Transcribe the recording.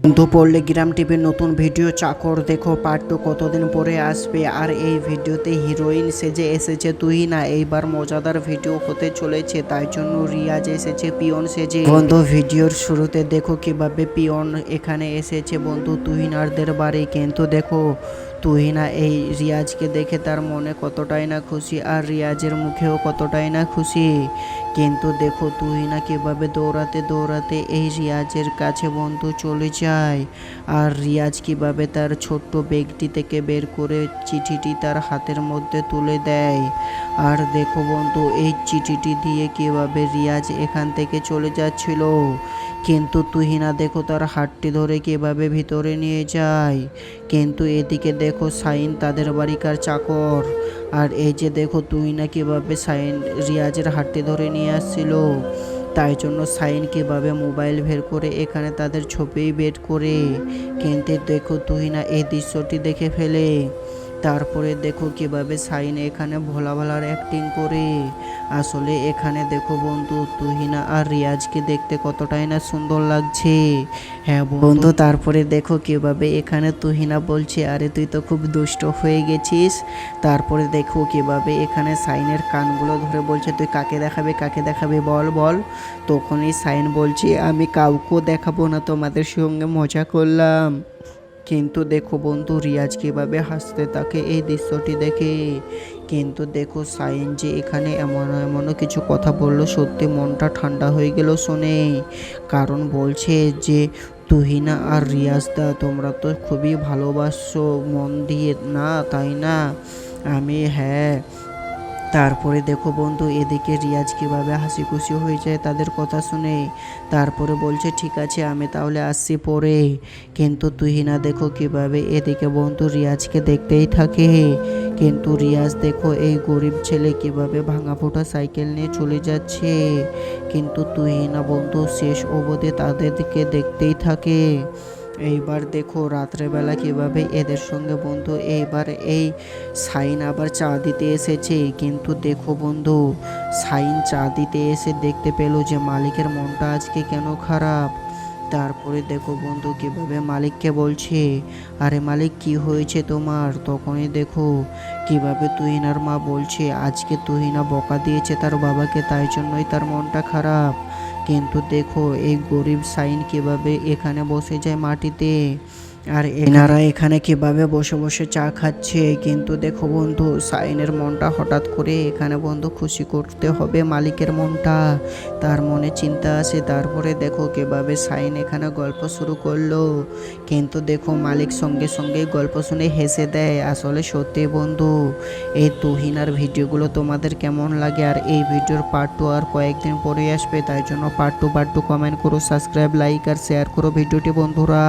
বন্ধু পল্লিগ্রাম টিভির নতুন ভিডিও চাকর দেখো পার্ট 2 কতদিন পরে আসবে। আর এই ভিডিওতে হিরোইন সেজে এসেছে তুহিনা। এইবার মজাদার ভিডিও হতে চলেছে, তাই জন্য রিয়াজ এসেছে পিয়ন সেজে। বন্ধু ভিডিওর শুরুতে দেখো কিভাবে পিয়ন এখানে এসেছে বন্ধু তুহিনারদের বাড়ি। কিন্তু দেখো তুহিনা এই রিয়াজকে দেখে তার মনে কতটাই না খুশি, আর রিয়াজের মুখেও কতটাই না খুশি। কিন্তু দেখো তুহিনা কিভাবে দৌড়াতে দৌড়াতে এই রিয়াজের কাছে বন্ধু চলে যায়। আর রিয়াজ কিভাবে তার ছোট্ট ব্যাগটি থেকে বের করে চিঠিটি তার হাতের মধ্যে তুলে দেয়। আর দেখো বন্ধু এই চিঠিটি দিয়ে কিভাবে রিয়াজ এখান থেকে চলে যাচ্ছিল, কিন্তু তুহিনা দেখো তার হাতটি ধরে কিভাবে ভিতরে নিয়ে যায়। কিন্তু এদিকে দেখো সাইন তাদের বাড়িকার চাকর। আর এই যে দেখো তুহিনা কিভাবে সাইন রিয়াজের হাতটি ধরে নিয়ে আসছিল, তাই জন্য সাইন কিভাবে মোবাইল বের করে এখানে তাদের ছবি বের করে। কিন্তু দেখো তুহিনা এই দৃশ্যটি দেখে ফেলে। তারপরে দেখো কিভাবে সাইন এখানে ভোলা ভালার অ্যাক্টিং করে। আসলে এখানে দেখো বন্ধু তুহিনা আর রিয়াজকে দেখতে কতটাই না সুন্দর লাগছে। হ্যাঁ বন্ধু, তারপরে দেখো কিভাবে এখানে তুহিনা বলছে আরে তুই তো খুব দুষ্ট হয়ে গেছিস। তারপরে দেখো কিভাবে এখানে সাইনের কানগুলো ধরে বলছে তুই কাকে দেখাবে বল বল। তখনই সাইন বলছে আমি কাউকেও দেখাবো না, তোমাদের সঙ্গে মজা করলাম। কিন্তু দেখো বন্ধু রিয়াজ কিভাবে হাসতে থাকে এই দৃশ্যটি দেখে। কিন্তু দেখো সাইন যে এখানে এমনও কিছু কথা বললো, সত্যি মনটা ঠান্ডা হয়ে গেল শুনে। কারণ বলছে যে তুহিনা আর রিয়াজদা তোমরা তো খুবই ভালোবাসো মন দিয়ে না, তাই না? হ্যাঁ। তারপরে দেখো বন্ধু এদিকে রিয়াজ কিভাবে হাসি খুশি হয়ে যায় তাদের কথা শুনে। তারপরে বলছে ঠিক আছে আমি তাহলে আসছি পরে। কিন্তু তুহিনা দেখো কিভাবে এদিকে বন্ধু রিয়াজকে দেখতেই থাকে। কিন্তু রিয়াজ দেখো এই গরিব ছেলে কিভাবে ভাঙা ফোটা সাইকেল নিয়ে চলে যাচ্ছে। কিন্তু তুহিনা বন্ধু শেষ অবধি তাদেরকে দেখতেই থাকে। এইবার দেখো রাত্রেবেলা কিভাবে এদের সঙ্গে বন্ধু এইবার এই সাইন আবার চা দিতে এসেছে। কিন্তু দেখো বন্ধু সাইন চা দিতে এসে দেখতে পেল যে মালিকের মনটা আজকে কেন খারাপ। তারপরে দেখো বন্ধু কিভাবে মালিককে বলছে আরে মালিক কি হয়েছে তোমার। তখনই দেখো কিভাবে তুহিনার মা বলছে আজকে তুহিনা বকা দিয়েছে তার বাবাকে, তাই জন্যই তার মনটা খারাপ। কিন্তু দেখো এই গরিব সাইন কিভাবে এখানে বসে যায় মাটিতে, আর এনারা এখানে কিভাবে বসে বসে চা খাচ্ছে। কিন্তু দেখো বন্ধু সাইনের মনটা হঠাৎ করে এখানে বন্ধু খুশি করতে হবে মালিকের মনটা, তার মনে চিন্তা আসে। তারপরে দেখো কিভাবে সাইন এখানে গল্প শুরু করলো। কিন্তু দেখো মালিক সঙ্গে সঙ্গে গল্প শুনে হেসে দেয়। আসলে সত্যি বন্ধু এই তুহিনার ভিডিওগুলো তোমাদের কেমন লাগে, আর এই ভিডিওর পার্ট 2 আর কয়েকদিন পরে আসবে, তাই জন্য পার্ট 2 কমেন্ট করো, সাবস্ক্রাইব লাইক আর শেয়ার করো ভিডিওটি বন্ধুরা।